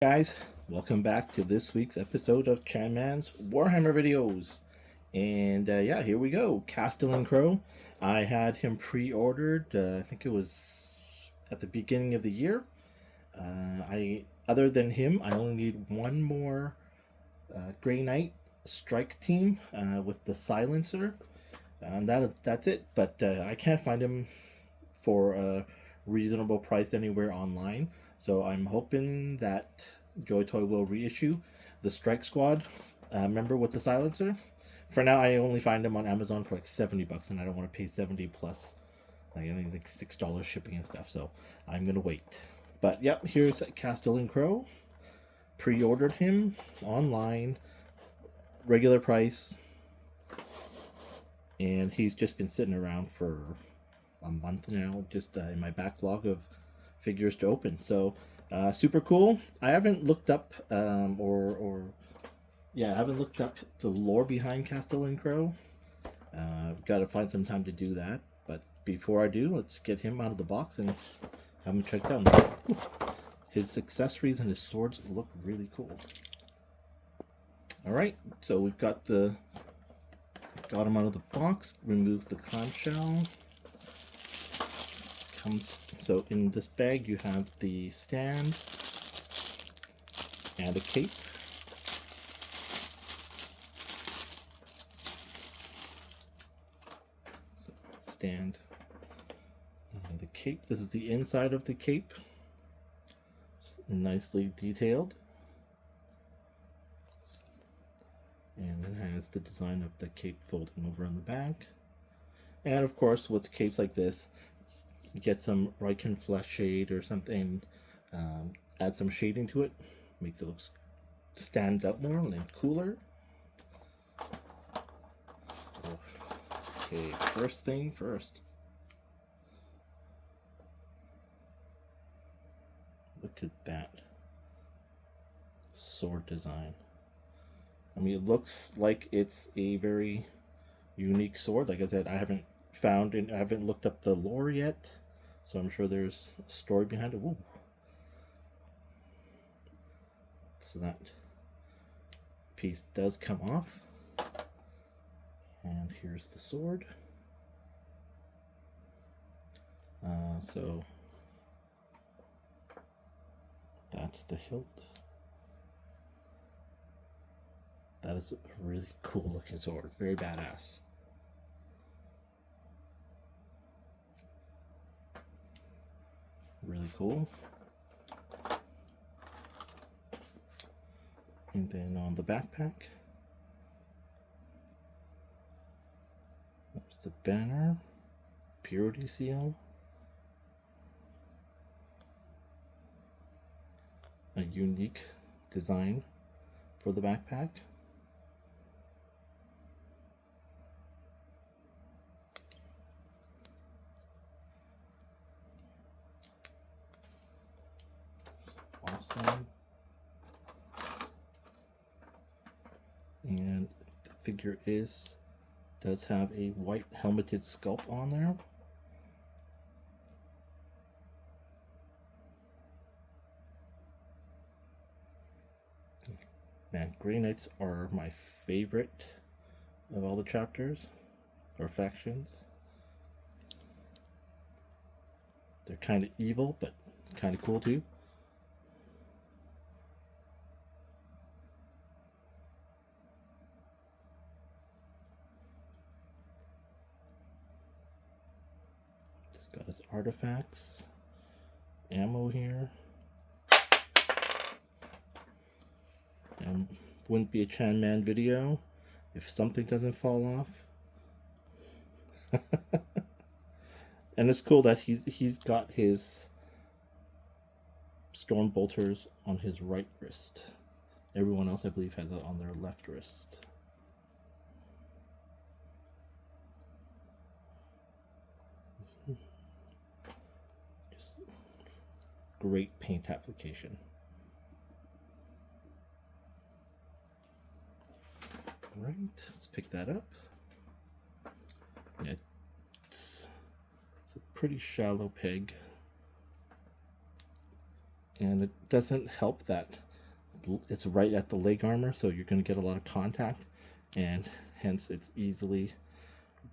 Guys, welcome back to this week's episode of Chanman's Warhammer videos. And yeah, here we go. Castellan Krowe. I had him pre-ordered. I think it was at the beginning of the year. Other than him, I only need one more Grey Knight strike team with the silencer. And that's it. But I can't find him for a reasonable price anywhere online. So I'm hoping that Joy Toy will reissue the Strike Squad member with the silencer. For now, I only find them on Amazon for like $70, and I don't want to pay 70 plus, like I think like $6 shipping and stuff. So I'm gonna wait. But yep, here's Castellan Krowe. Pre-ordered him online, regular price, and he's just been sitting around for a month now, just in my backlog of figures to open. So super cool. I haven't looked up I haven't looked up the lore behind Castellan Krowe. I've got to find some time to do that. But before I do, let's get him out of the box and have him checked out. His accessories and his swords look really cool. All right, so we've got him out of the box. Remove the clamshell. So in this bag you have the stand and a cape. So stand and the cape. This is the inside of the cape. Nicely detailed. And it has the design of the cape folding over on the back. And of course, with capes like this, get some Ryken flesh shade or something, add some shading to it, makes it stands out more and cooler. Okay, first thing first. Look at that sword design. I mean, it looks like it's a very unique sword. Like I said, I haven't looked up the lore yet, so I'm sure there's a story behind it. Ooh. So that piece does come off, and here's the sword. So that's the hilt. That is a really cool looking sword, very badass. Really cool. And then on the backpack, there's the banner, purity seal, a unique design for the backpack. Awesome. And the figure does have a white helmeted sculpt on there. Man, Grey Knights are my favorite of all the chapters or factions. They're kind of evil, but kind of cool too. Got his artifacts, ammo here, and wouldn't be a Chanman video if something doesn't fall off. And it's cool that he's got his storm bolters on his right wrist. Everyone else, I believe, has it on their left wrist. Great paint application. All right, let's pick that up. Yeah, it's a pretty shallow peg, and it doesn't help that it's right at the leg armor, so you're going to get a lot of contact, and hence it's easily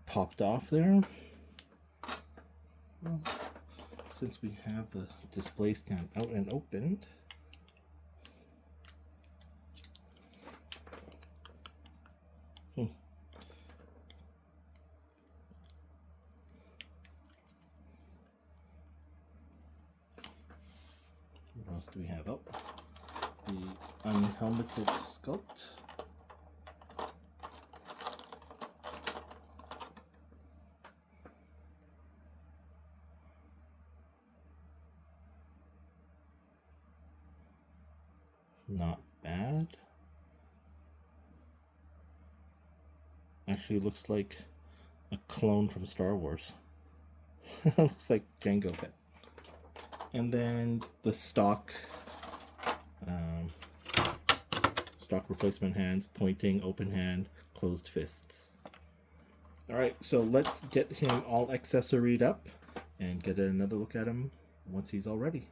popped off there. Well, since we have the display stand out and opened, what else do we have? Oh, the unhelmeted sculpt. Not bad. Actually looks like a clone from Star Wars. Looks like Jango Fett. And then the stock replacement hands, pointing, open hand, closed fists. Alright, so let's get him all accessoried up and get another look at him once he's all ready.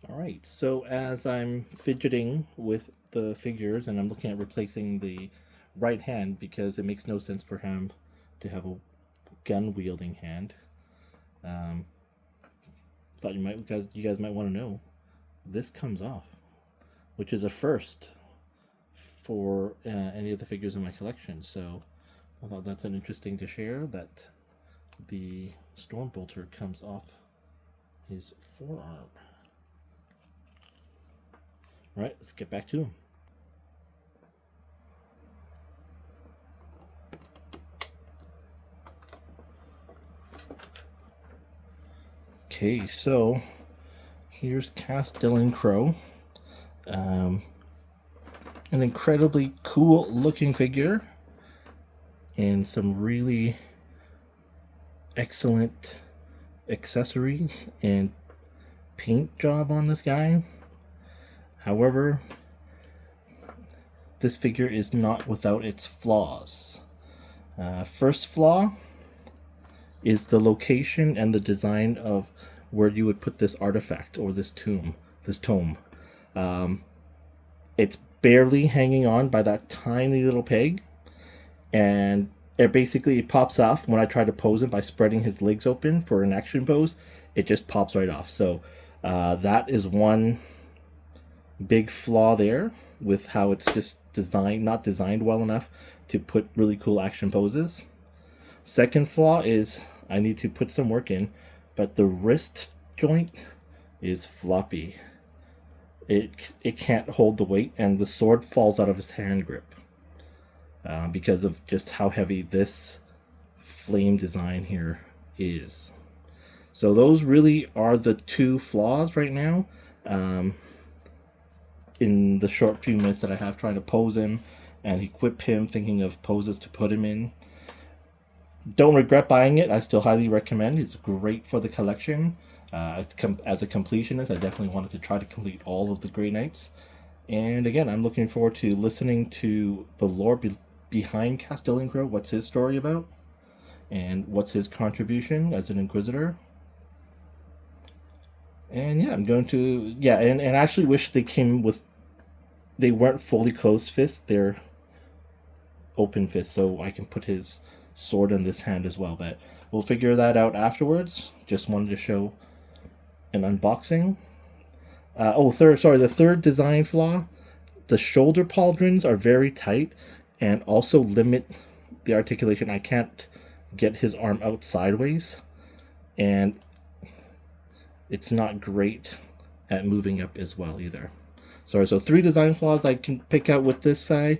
Alright, so as I'm fidgeting with the figures and I'm looking at replacing the right hand because it makes no sense for him to have a gun wielding hand, thought you guys might want to know, this comes off, which is a first for any of the figures in my collection. So I thought that's an interesting to share, that the Stormbolter comes off his forearm. All right, let's get back to him. Okay, so here's Castellan Krowe. An incredibly cool looking figure and some really excellent accessories and paint job on this guy. However, this figure is not without its flaws. First flaw is the location and the design of where you would put this artifact or this tome. It's barely hanging on by that tiny little peg, and it pops off when I try to pose him by spreading his legs open for an action pose. It just pops right off. So that is one big flaw there with how it's just not designed well enough to put really cool action poses. Second flaw is I need to put some work in, but the wrist joint is floppy. It can't hold the weight, and the sword falls out of his hand grip because of just how heavy this flame design here is. So those really are the two flaws right now. In the short few minutes that I have trying to pose him and equip him, thinking of poses to put him in. Don't regret buying it. I still highly recommend. It's great for the collection. As a completionist, I definitely wanted to try to complete all of the Grey Knights. And again, I'm looking forward to listening to the lore behind Castellan Krowe. What's his story about? And what's his contribution as an Inquisitor? And yeah, I'm going to... Yeah, and I actually wish they came with... They weren't fully closed fists. They're open fists, so I can put his sword in this hand as well. But we'll figure that out afterwards. Just wanted to show an unboxing. The third design flaw. The shoulder pauldrons are very tight and also limit the articulation. I can't get his arm out sideways, and it's not great at moving up as well either. Sorry, so 3 design flaws I can pick out with this guy,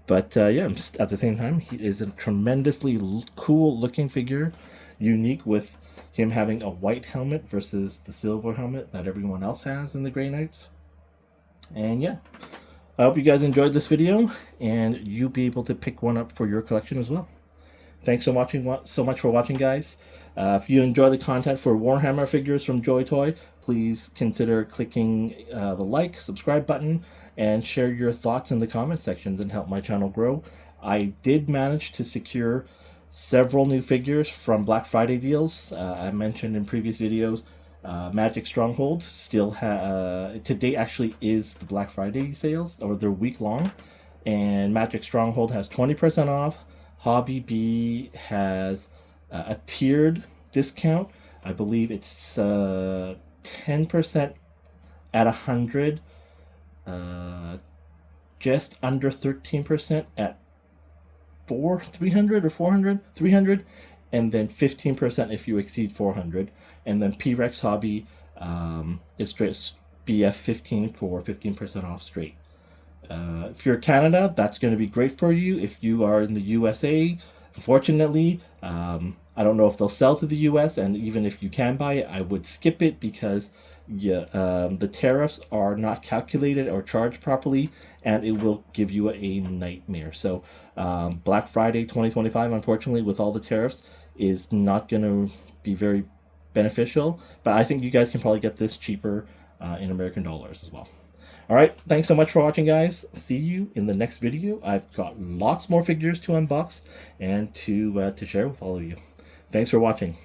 but yeah, at the same time, he is a tremendously cool looking figure, unique with him having a white helmet versus the silver helmet that everyone else has in the Grey Knights. And yeah, I hope you guys enjoyed this video, and you'll be able to pick one up for your collection as well. Thanks so much for watching, guys. If you enjoy the content for Warhammer figures from Joy Toy, please consider clicking the like, subscribe button, and share your thoughts in the comment sections and help my channel grow. I did manage to secure several new figures from Black Friday deals. I mentioned in previous videos Magic Stronghold still today actually is the Black Friday sales, or they're week long, and Magic Stronghold has 20% off. Hobby B has a tiered discount. I believe it's 10% at 100, just under 13% at 300 or 400, 300, and then 15% if you exceed 400. And then P-Rex Hobby is straight BF15 for 15% off straight. If you're Canada, that's going to be great for you. If you are in the USA, unfortunately, I don't know if they'll sell to the US, and even if you can buy it, I would skip it because the tariffs are not calculated or charged properly, and it will give you a nightmare. So Black Friday 2025, unfortunately, with all the tariffs, is not going to be very beneficial, but I think you guys can probably get this cheaper in American dollars as well. All right, thanks so much for watching, guys. See you in the next video. I've got lots more figures to unbox and to share with all of you. Thanks for watching.